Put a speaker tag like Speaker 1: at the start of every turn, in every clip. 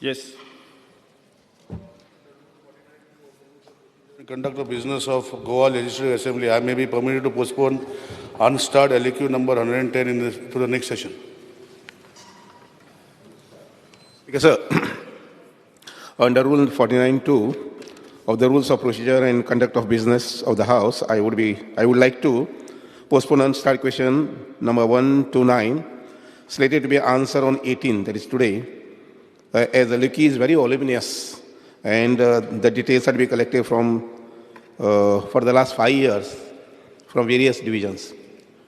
Speaker 1: Yes.
Speaker 2: Conduct of business of Goa Legislative Assembly, I may be permitted to postpone unstarred LQ number 110 to the next session.
Speaker 3: Because, sir, under Rule 49(2) of the Rules of Procedure and Conduct of Business of the House, I would like to postpone unstarred question number 1 to 9, slated to be answered on 18, that is today, as the LQ is very voluminous and the details are to be collected from for the last 5 years from various divisions.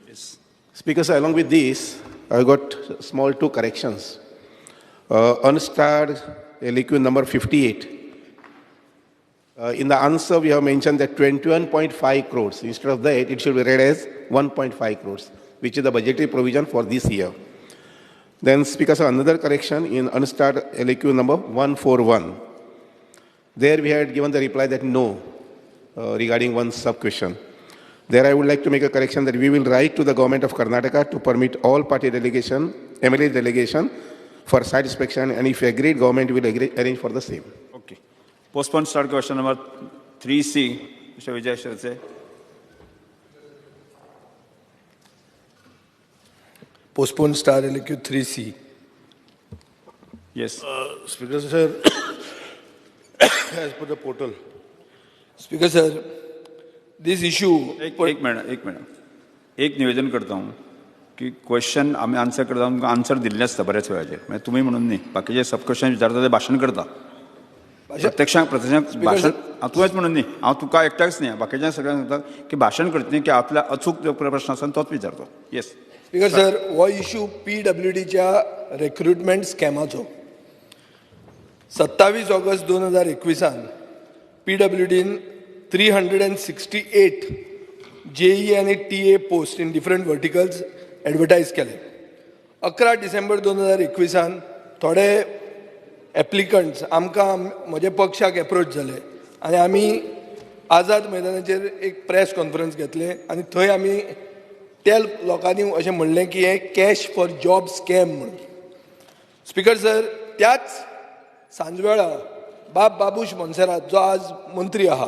Speaker 1: Yes.
Speaker 3: Speaker, sir, along with this, I got small 2 corrections. Unstarred LQ number 58. In the answer, we have mentioned that 21.5 crores. Instead of that, it should be read as 1.5 crores, which is the budgetary provision for this year. Then, Speaker, sir, another correction in unstarred LQ number 141. There we had given the reply that no, regarding one sub-question. There I would like to make a correction that we will write to the government of Karnataka to permit all party delegation, MLA delegation for site inspection, and if agreed, government will arrange for the same.
Speaker 1: Okay. Postpone start question number 3C. Mr. Vijay Shirse.
Speaker 4: Postpone star LQ 3C.
Speaker 1: Yes.
Speaker 2: Speaker, sir, as per the portal.
Speaker 4: Speaker sir, this issue.
Speaker 1: एक minute एक निवेदन करता हूँ की question आम्ही answer करता हूँ answer दिल्ले असतं बऱ्याच वेळाचे म्हणजे तुम्ही म्हणून नाही बाकीचे सब क्वेश्चन विचारता ते भाषण करता प्रत्यक्ष भाषण तुवेच म्हणून नाही हांव तुका एकट्याच नाही बाकीच्या सगळ्यांक सांगता की भाषण करता की आपल्या अचूक जो प्रश्न आसा तोच विचारतो. येस.
Speaker 4: स्पीकर सर, हो इश्यू PWDच्या रिक्रुटमेंट स्कॅमाचो 27 ऑगस्ट 2021 PWDन 368 JE आणि TA post in different verticals advertise केले. 11 डिसेंबर 2021 थोडे एप्लिकंट्स आमकां म्हजे पक्षाक एप्रोच जाले आनी आमी आझाद मैदानाचेर एक प्रेस कॉन्फरन्स घेतले आनी थंय आमी त्या लोकांनी अशें म्हणलें की हे कॅश फॉर जॉब स्कॅम म्हणून. स्पीकर सर, त्याच सांजवेळा बाबूश मोन्सेरात जो आज मंत्री आहा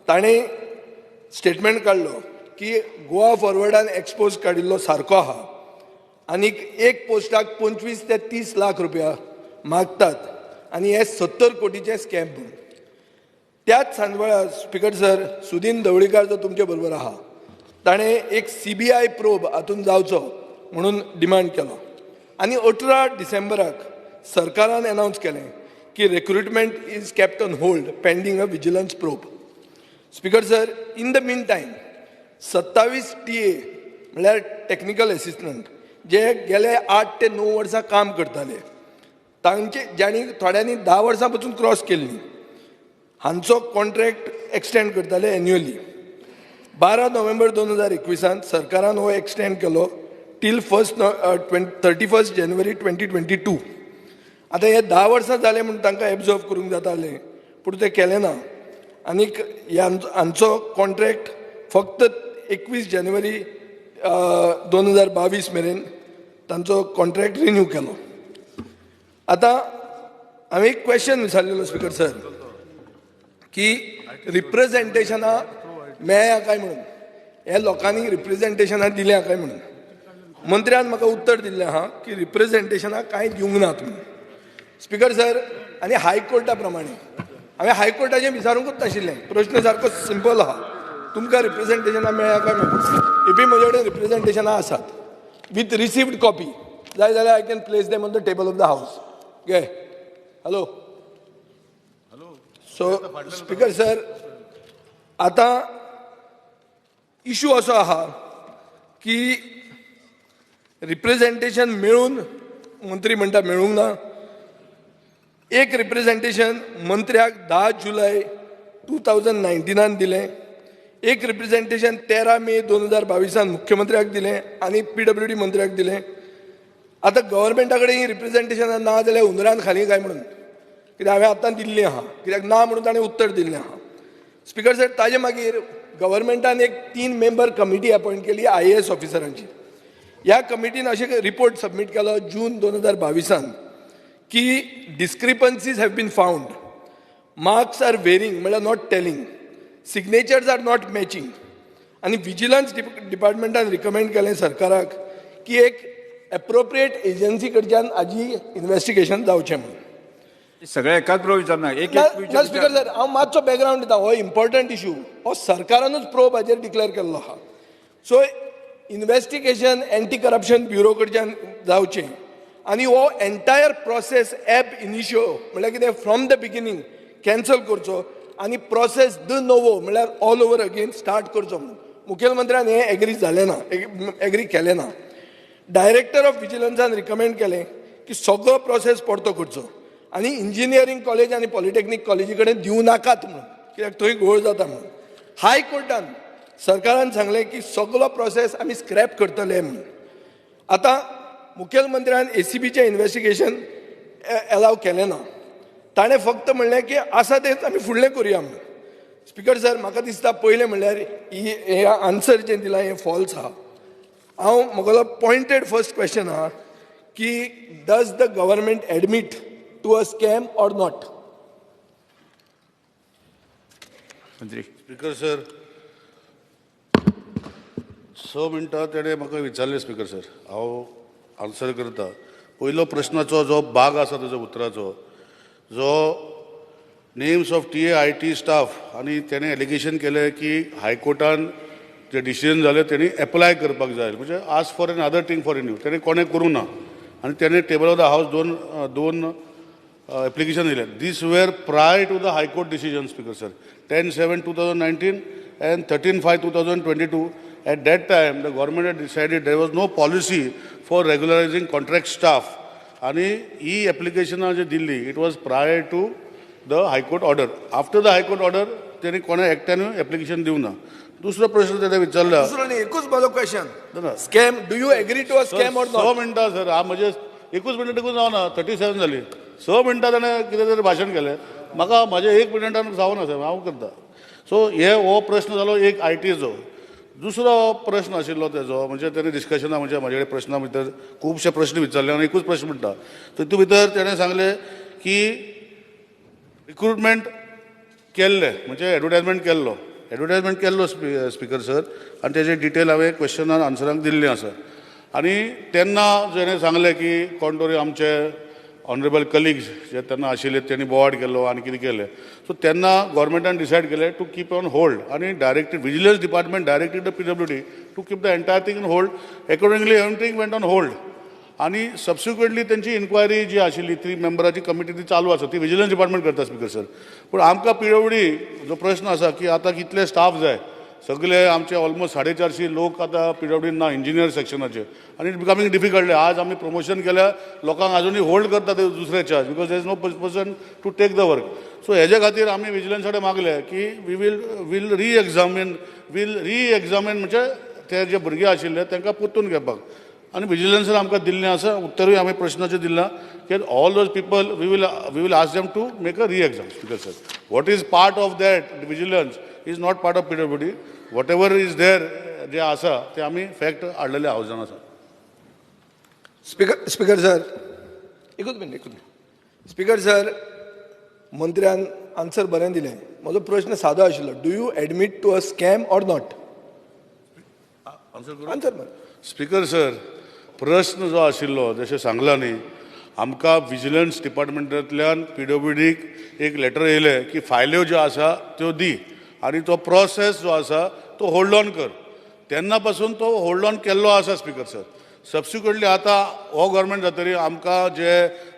Speaker 4: ताणें स्टेटमेंट काडलो की गोवा फॉरवर्डान एक्सपोज काडिल्लो सारको आहा आनीक एक पोस्टाक 25 ते 30 लाख रुपया मागतात आनी हे 70 कोटीचे स्कॅम म्हणून. त्याच सांजवेळा स्पीकर सर, सुदीन ढवळीकार जो तुमचे बरोबर आहा ताणें एक CBI प्रोब हातून जावचो म्हणून डिमांड केलो आनी 18 डिसेंबराक सरकारान अनावन्स केलें की recruitment is kept on hold pending a vigilance probe. Speaker sir, in the mean time 27 TA म्हणल्यार टेक्निकल असिस्टंट जे गेले 8 ते 9 वर्सां काम करताले तांचे ज्यांनी थोड्यांनी 10 वर्सां पासून क्रॉस केल्ली हांचो कॉन्ट्रॅक्ट एक्सटेंड करताले एन्युअली. 12 नोव्हेंबर 2021 सरकारान हो एक्सटेंड केलो टील 31 जानेवारी 2022. आतां हे 10 वर्सां जाले म्हणून तांकां एब्जॉर्व करूंक जातालें पूण ते केलें ना आनीक हांचो कॉन्ट्रॅक्ट फक्त 21 जानेवारी 2022 मेरेन तांचो कॉन्ट्रॅक्ट रिन्यू केलो. आतां हांवें एक क्वेश्चन विचारलेलो स्पीकर सर की रिप्रेझेंटेशनां मेळ्ळ्या काय म्हणून, हे लोकांनी रिप्रेझेंटेशनां दिल्या काय म्हणून. मंत्र्यान म्हाका उत्तर दिल्लें आहा की रिप्रेझेंटेशनां कांय दिवंक नात म्हणून. स्पीकर सर, आनी हायकोर्टा प्रमाणे हांवें हायकोर्टाचें विचारूंकूच नाशिल्लें, प्रश्न सारको सिंपल आहा, तुमकां रिप्रेझेंटेशनां मेळ्ळ्या काय म्हणून. इफी म्हजे कडेन रिप्रेझेंटेशनां आसात विथ रिसिव्ड कॉपी, जाय जाल्यार I can place them on the table of the हावस. घे. हॅलो. सो स्पीकर सर, आतां इश्यू असो आहा की रिप्रेझेंटेशन मेळून मंत्री म्हणटा मेळूंक ना. एक रिप्रेझेंटेशन मंत्र्याक 10 जुलय 2019 दिलें, एक रिप्रेझेंटेशन 13 मे 2022 मुख्यमंत्र्याक दिलें आनी PWD मंत्र्याक दिलें. आतां गव्हर्मेंटा कडेन ही रिप्रेझेंटेशनां ना जाल्यार हुंदरान खाली काय म्हणून, कित्याक हांवें आतां दिल्लीं आहा, कित्याक ना म्हणून ताणें उत्तर दिल्लें आहा. स्पीकर सर, ताजे मागीर गव्हर्मेंटान एक 3 मेंबर कमिटी अपॉयंट केली IAS ऑफिसरांची. ह्या कमिटीन अशें रिपोर्ट सबमीट केलो जून 2022 की discrepancies have been found. Marks are varying, म्हळ्यार not telling. Signatures are not matching. आणि विजिलन्स डिपार्टमेंटान रिकमेंड केलें सरकाराक की एक एप्रोप्रिएट एजन्सी कडच्यान हाजी इन्व्हेस्टिगेशन जावचें म्हणून.
Speaker 1: सगळे एकाच बरोबर विचारना एक
Speaker 4: ना
Speaker 1: एक
Speaker 4: स्पीकर सर हांव मातसो बॅकग्रावंड दिता. हो इम्पॉर्टंट इशू, हो सरकारानूच प्रोब हाजेर डिक्लेअर केल्लो आहा. So investigation anti corruption bureau कडच्यान जावचें आनी हो एंटायर प्रोसेस ॲप इनिशियो म्हळ्यार कितें फ्रॉम द बिगिनींग कॅन्सल करचो आनी प्रोसेस द नोवो म्हळ्यार ऑल ओवर अगेन स्टार्ट करचो म्हणून मुखेलमंत्र्यान हें एग्री जालें ना, एग्री केलें ना. डायरेक्टर ऑफ विजिलन्सान रिकमेंड केलें की सगळो प्रोसेस परतो करचो आनी इंजिनियरींग कॉलेज आनी पॉलिटेक्नीक कॉलेजी कडेन दिवं नाकात म्हणून, कित्याक थंय घोळ जाता म्हणून. हाय कोर्टान सरकारान सांगलें की सगळो प्रोसेस आमी स्क्रॅप करतले म्हणून. आतां मुखेलमंत्र्यान ACBचें इन्व्हेस्टिगेशन एलाव केलें ना. ताणें फक्त म्हणलें की आसा तेंच आमी फुडलें करुया म्हणून. स्पीकर सर म्हाका दिसता पयलें म्हणल्यार हें आन्सर जें दिलां हें फॉल्स आहा. म्हगेलो पॉयंटेड फर्स्ट क्वेश्चन आहा की does the government admit to a scam or not?
Speaker 1: मंत्री
Speaker 2: स्पीकर सर 6 मिनटां तेणें म्हाका विचारलें स्पीकर सर, हांव आन्सर करता. पयलो प्रश्नाचो जो भाग आसा तुजो उतराचो, जो names of TA IT staff आनी तेणें एलिगेशन केलें की हायकोर्टान जे डिसिजन जालें तेणी एप्लाय करपाक जाय, म्हणजे ask for an other thing for renew, तेणें कोणें करूं ना आनी तेणें टेबल ऑफ द हावस दोन एप्लिकेशन दिले. These were prior to the high court decision speaker sir, 10/7/2019 and 13/5/2022. At that time the government had decided there was no policy for regularizing contract staff आणि ही एप्लिकेशनां जी दिल्ली it was prior to the high court order. After the high court order तेणी कोणा एकट्यानूय application दिवं ना. दुसरो प्रश्न तेणें विचारला,
Speaker 4: दुसरो न्ही, एकूच म्हजो question, scam do you agree to a scam or
Speaker 2: 6
Speaker 4: not?
Speaker 2: मिनटां सर, हांव म्हणजे 21 मिनटां टिकून जावना, 37 जाली. 6 मिनटां ताणें कितें तरी भाशण केलें, म्हाका म्हाजे 1 मिनटान जावना सर, हांव करता. सो हो प्रश्न जालो एक ITचो. दुसरो प्रश्न आशिल्लो तेजो, म्हणजे तेणें डिस्कशना म्हणजे म्हाजे कडेन प्रश्ना भितर खुबशे प्रश्न विचारले आनी एकूच प्रश्न म्हणटा. तितूंत भितर तेणें सांगलें की रिक्रुटमेंट केल्ले, म्हणजे एडवर्टायजमेंट केल्लो स्पीकर सर, आनी तेजे डिटेल हांवें क्वेश्चनान आन्सरांक दिल्लें आसा. आनी तेन्ना जेणें सांगलें की कोण तरी आमचे ऑनरेबल कलिग्स जे तेन्ना आशिल्ले तेणी बोवाड केलो आनी कितें केलें, सो तेन्ना गोवोरमेंटान डिसायड केलें टू कीप ऑन होल्ड आनी directed vigilance department directed the PWD to keep the entire thing in hold. Accordingly everything went on hold आनी सबसिक्वेंटली तेंची इन्क्वायरी जी आशिल्ली 3 मेंबराची कमिटी ती चालू आसा, ती विजिलन्स डिपार्टमेंट करता स्पीकर सर. पूण आमकां PWD जो प्रश्न आसा की आतां कितले स्टाफ जाय, सगळे आमचे ऑलमोस्ट 450 लोक आतां PWD ना इंजिनियर सेक्शनाचे, आनी इट बिकमिंग डिफिकल्ट. आज आमी प्रमोशन केल्या लोकांक आजुनूय होल्ड करता ते दुसरे charge, because there is no person to take the work. So हेजे खातीर आमी विजिलन्स कडेन मागले की वील री एक्झामीन म्हणजे ते जे भुरगे आशिल्ले तांकां परतून घेवपाक. आनी विजिलन्सान आमकां दिल्लें आसा, उत्तरूय आमी प्रश्नाचें दिलां की all those people we will ask them to make a re exam speaker sir. What is part of that vigilance is not part of PWD. Whatever is there जे आसा ते आमी फॅक्ट हाडलेले हावजान आसा.
Speaker 4: स्पीकर सर, एकूच मिनिट. Speaker sir, मंत्र्यान आन्सर बरें दिलें. म्हजो प्रश्न सादो आशिल्लो, do you admit to a scam or not? Answer बरें.
Speaker 2: स्पीकर सर, प्रश्न जो आशिल्लो जशें सांगला न्ही, आमकां विजिलन्स डिपार्टमेंटांतल्यान PWDक एक लेटर येयलें की फायल्यो ज्यो आसा त्यो दी आनी तो प्रोसेस जो आसा तो होल्ड ऑन कर. तेन्ना पासून तो होल्ड ऑन केल्लो आसा स्पीकर सर. सबसिक्वेंटली आतां हो गव्हर्मेंट जातरी आमकां जे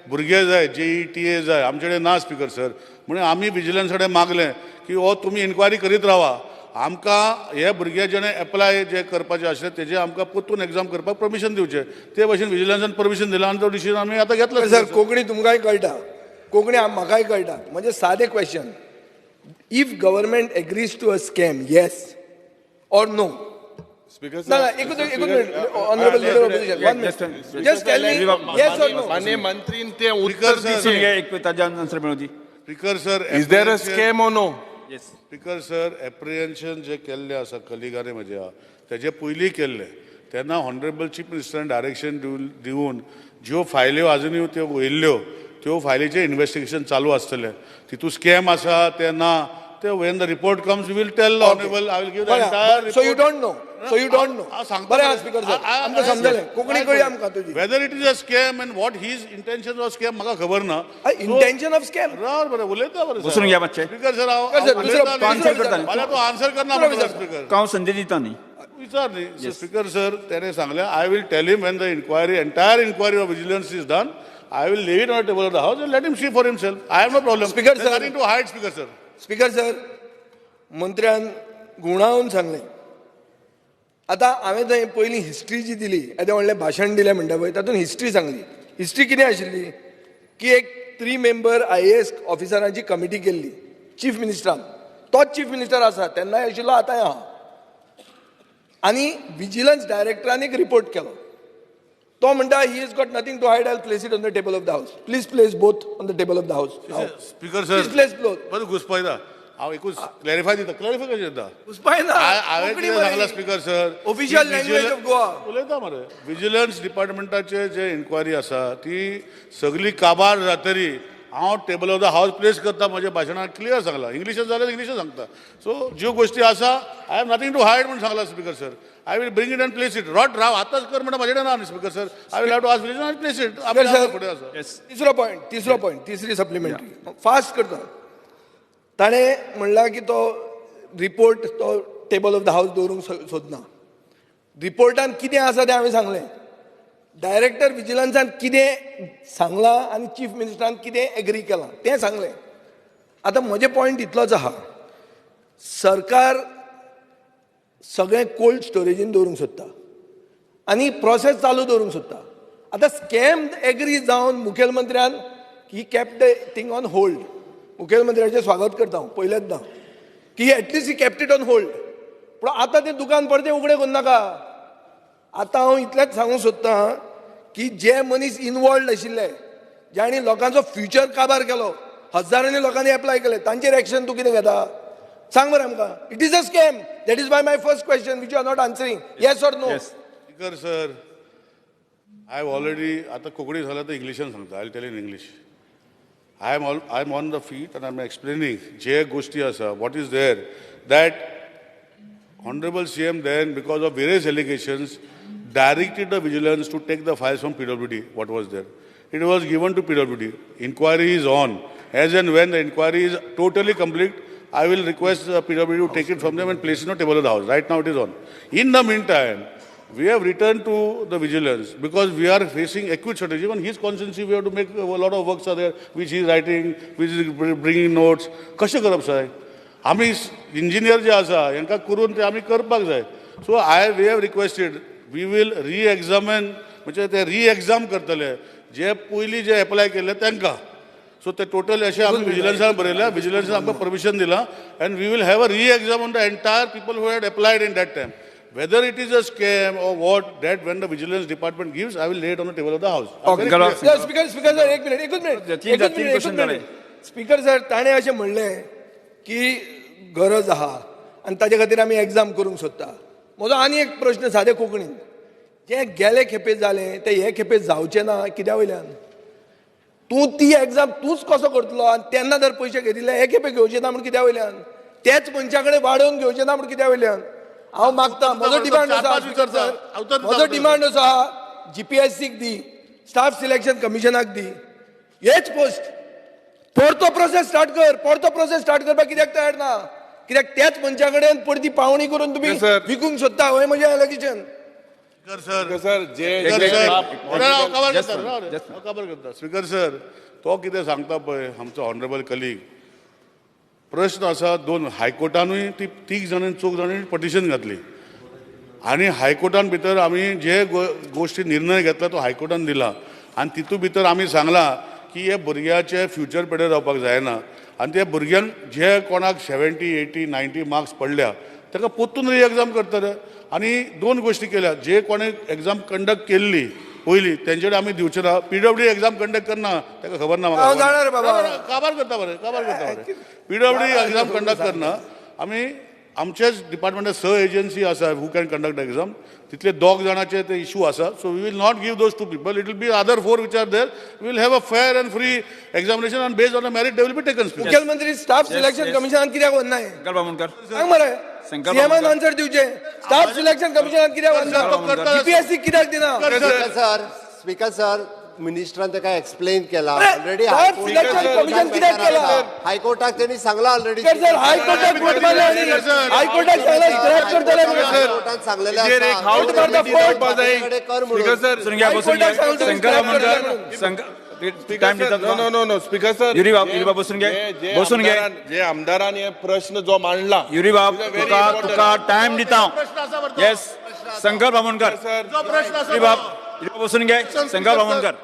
Speaker 2: भुरगे जाय JEE TA जाय आमचे कडेन ना स्पीकर सर. म्हणून आमी विजिलन्स कडेन मागलें की हो तुमी इन्क्वायरी करीत रावा, आमकां हे भुरगे जेणे एप्लाय जे करपाचे आशिल्ले तेजे आमकां परतून एग्जाम करपाक परमिशन दिवचें. ते भशेन विजिलन्सान परमिशन दिलां आनी तो डिसिजन आमी आतां घेतलो.
Speaker 4: सर, कोंकणी तुमकांय कळटा, कोंकणी म्हाकाय कळटा. म्हणजे सादे question, if government agrees to a scam, yes or no?
Speaker 5: Speaker,
Speaker 4: ना एकूच मिनिट. ऑनरेबल लीडर ऑपोजिशन, 1 मिनिट. Just tell me yes or no.
Speaker 5: माननीय मंत्रीन ते उत्तर दिसें.
Speaker 1: एक ताजे आन्सर मेळोदी.
Speaker 2: Speaker sir,
Speaker 5: Is there a scam or no?
Speaker 2: Speaker sir, apprehension जे केल्ले आसा कलिगांनी म्हज्या तेजे पयलीं केल्ले, तेन्ना ऑनरेबल चीफ मिनिस्टरान डायरेक्शन दिवन ज्यो फायल्यो आजुनूय त्यो वयल्ल्यो त्यो फायलीचें इन्व्हेस्टिगेशन चालू आसतलें तितू स्कॅम आसा ते ना ते when the report comes will tell honourable I will give the entire
Speaker 4: so you don't know बरें आहा स्पीकर सर आमकां समजलें कोंकणी कळ्ळी आमकां तुजी
Speaker 2: whether it is a scam and what his intention of scam म्हाका खबर ना
Speaker 4: इंटेन्शन ऑफ स्कॅम
Speaker 2: राव बरें उलयता बरें
Speaker 1: बसून घ्या मातशें.
Speaker 2: स्पीकर सर
Speaker 4: Sir, दुसरो-
Speaker 1: answer करता न्ही.
Speaker 2: तो आन्सर करना म्हणटा स्पीकर
Speaker 1: हांव संधी दिता न्ही.
Speaker 2: विचार न्ही स्पीकर सर त्याने सांगले I will tell him when the inquiry entire inquiry of vigilance is done I will leave it on the table of the house and let him see for himself I have no problem
Speaker 4: Speaker, sir.
Speaker 2: Nothing to hide speaker sir
Speaker 4: speaker sir मंत्र्यान गुणावून सांगलें आतां हांवें थंय पयलीं history जी दिली येदें व्हडलें भाशण दिलें म्हणटा पळय तातूंत हिस्ट्री सांगली हिस्ट्री कितें आशिल्ली की एक 3 मेंबर IAS ऑफिसरांची कमिटी केल्ली चीफ मिनिस्टरान तोच चीफ मिनिस्टर आसा तेन्नाय आशिल्लो आतांय आहा आनी विजिलन्स डायरेक्टरान एक रिपोर्ट केलो तो म्हणटा he is got nothing to hide I place it on the table of the house please place both on the table of the house
Speaker 2: speaker
Speaker 4: please
Speaker 2: sir
Speaker 4: place both
Speaker 2: बरें घुसपयता हांव एकूच clarify दिता clarify कशें दिता
Speaker 4: उस्पायना
Speaker 2: हांवें कितें सांगलां speaker sir
Speaker 4: official language of Goa
Speaker 2: उलयता मरे विजिलन्स डिपार्टमेंटाचे जे इन्क्वायरी आसा ती सगळी काबार जातरी हांव table of the house place करता म्हज्या भाशणांत क्लियर सांगलां इंग्लिशान जाल्यार इंग्लिशान सांगता सो ज्यो गोश्टी आसा I have nothing to hide म्हणून सांगला speaker sir I will bring it and place it रॉट राव आतांच कर म्हणटा म्हाजे ना speaker sir I will have to ask vigilance and place it आमी
Speaker 4: सर
Speaker 2: फुडें आसा
Speaker 4: तिसरो पॉयंट तिसरी सप्लिमेंटरी फास्ट करता ताणें म्हणला की तो रिपोर्ट तो टेबल ऑफ द हाऊस दवरूंक सोदना रिपोर्टान कितें आसा तें हांवें सांगलें डायरेक्टर विजिलन्सान कितें सांगलां आनी चीफ मिनिस्टरान कितें एग्री केलां तें सांगलें आतां म्हजे पॉयंट इतलोच आहा सरकार सगळें कोल्ड स्टोरेजीन दवरूंक सोदता आनी प्रोसेस चालू दवरूंक सोदता आतां स्कॅम एग्री जावन मुखेलमंत्र्यान he kept the thing on hold मुखेलमंत्र्याचें स्वागत करता हांव पयलेंचदां की at least he kept it on hold पूण आतां तें दुकान परतें उगडें करूं नाका आतां हांव इतलेंच सांगूंक सोदतां की जे मनीस इनवॉल्ड आशिल्ले ज्यांनी लोकांचो फ्युचर काबार केलो हजारांनी लोकांनी एप्लाय केले तांचेर एक्शन तूं कितें घेता सांग मरे आमकां it is a scam that is my first question which you are not answering yes or no
Speaker 2: speaker sir I have already आता कोंकणी झालं तर इंग्लिशान सांगता I tell in English I am on the feet and I am explaining जे गोष्टी आसा what is there that Honorable CM then, because of various allegations, directed the vigilance to take the files from PWD, what was there. It was given to PWD. Inquiry is on. As and when the inquiry is totally complete, I will request PWD to take it from them and place it on the table of the house. Right now it is on. In the meantime, we have returned to the vigilance because we are facing acute shortage. Even his constituency, we have to make a lot of works are there, which he is writing, which is bringing notes. कशें करप साहेब आमी engineer जे आसा हांकां करून ते आमी करपाक जाय so we have requested we will reexamine म्हणजे ते रिएक्झाम करतले जे पयलीं जे एप्लाय केले तांकां सो ते टोटल अशें आमी विजिलन्सान बरयल्या विजिलन्सान आमकां परमिशन दिलां and we will have a reexam on the entire people who had applied in that time whether it is a scam or what that when the vigilance department gives I will lay it on the table of the house.
Speaker 4: Speaker sir एक minute speaker sir ताणें अशें म्हणलें की गरज आहा आनी ताजे खातीर आमी एग्जाम करूंक सोदता म्हजो आनी एक प्रश्न सादे कोंकणीन जें गेले खेपे जालें तें हे खेपे जावचें ना कित्या वयल्यान तूं ती एग्जाम तूंच कसो करतलो आनी तेन्ना जर पयशे घेतिल्ले हे खेपे घेवचे ना म्हण कित्या वयल्यान तेच मनशा कडेन वाडोवन घेवचे ना म्हण कित्या वयल्यान हांव मागता म्हजो डिमांड आसा स्पीकर सर म्हजो डिमांड आसा GPSCक दी स्टाफ सिलेक्शन कमिशनाक दी हेच पोस्ट परतो प्रोसेस स्टार्ट करपाक कित्याक तयार ना कित्याक त्याच मनशा कडेन परती पावणी करून तुमी विकूंक सोदता हें म्हजें एलिगेशन
Speaker 2: स्पीकर सर तो कितें सांगता पळय आमचो ऑनरेबल कलीग प्रश्न आसा दोन हायकोर्टानूय ती 3 जाणांनी 4 जाणांनी पटिशन घातली आनी हायकोर्टान भितर आमी जे गोश्टी निर्णय घेतला तो हायकोर्टान दिला आनी तितू भितर आमी सांगला की हे भुरग्याचे फ्युचर पेड्यार जावपाक जायना आनी त्या भुरग्यांक जे कोणाक 70, 80, 90 मार्क्स पडल्या ताका परतून रिएक्झाम करतले आनी 2 गोश्टी केल्या जे कोणे एग्जाम कंडक्ट केल्ली पयली तेंचे आमी दिवचे ना PWD एग्जाम कंडक्ट करना ताका खबर ना म्हाका काबार करता बरें PWD एग्जाम कंडक्ट करना आमी आमचेच डिपार्टमेंटात स एजन्सी आसा हू कॅन कंडक्ट एग्जाम तितले 2 जाणांचे ते इशू आसा so we will not give those 2 people it will be other 4 which are there we will have a fair and free examination and based on the merit they will be taken
Speaker 4: मुखेलमंत्री staff selection कमिशनान कित्याक वन्नाय
Speaker 1: शंकर बामणकर
Speaker 4: सांग मरे
Speaker 1: शंकर
Speaker 4: सीएमान
Speaker 1: Bamankar.
Speaker 4: Answer दिवचे staff selection कमिशनान कित्याक
Speaker 2: तो
Speaker 4: वन्ना
Speaker 2: करता.
Speaker 4: जीपीएससी कित्याक दिना
Speaker 6: स्पीकर सर मिनिस्टरान ताका एक्सप्लेन केला
Speaker 4: अरे,
Speaker 6: ऑलरेडी
Speaker 4: स्टाफ सिलेक्शन कमिशन कित्याक केला
Speaker 6: हायकोर्टाक त्यांनी सांगला ऑलरेडी
Speaker 4: सर हायकोर्टाक कोर्ट मारले आणि हायकोर्टाक सांगला स्क्रॅप करतले म्हणून
Speaker 6: हायकोर्टान सांगलेले
Speaker 5: Here एक
Speaker 6: आसा.
Speaker 5: हाऊस
Speaker 4: Court
Speaker 5: कमिटी
Speaker 4: court
Speaker 5: जावपा जाय.
Speaker 6: माझ्याकडे कर म्हणून.
Speaker 5: Speaker sir,
Speaker 1: बसून घ्या बसून घ्या
Speaker 4: हायकोर्टाक सांगतो
Speaker 1: शंकर
Speaker 4: scrap करतले
Speaker 1: बामणकर
Speaker 5: Speaker
Speaker 1: टाइम
Speaker 5: sir,
Speaker 1: देतात
Speaker 5: no, no, no, Speaker sir.
Speaker 1: Yuri बाब,
Speaker 5: जे-
Speaker 1: युरी बाब बसून घे.
Speaker 5: जे
Speaker 1: बसून घे.
Speaker 5: जे आमदारान हे प्रश्न जो मांडला
Speaker 1: युरी बाब
Speaker 5: It's a very
Speaker 1: Tuka
Speaker 5: important-
Speaker 1: Tuka time दिता yes Shankar Bamankar
Speaker 5: Sir,
Speaker 1: Yuri बाब बसून घे शंकर बामणकर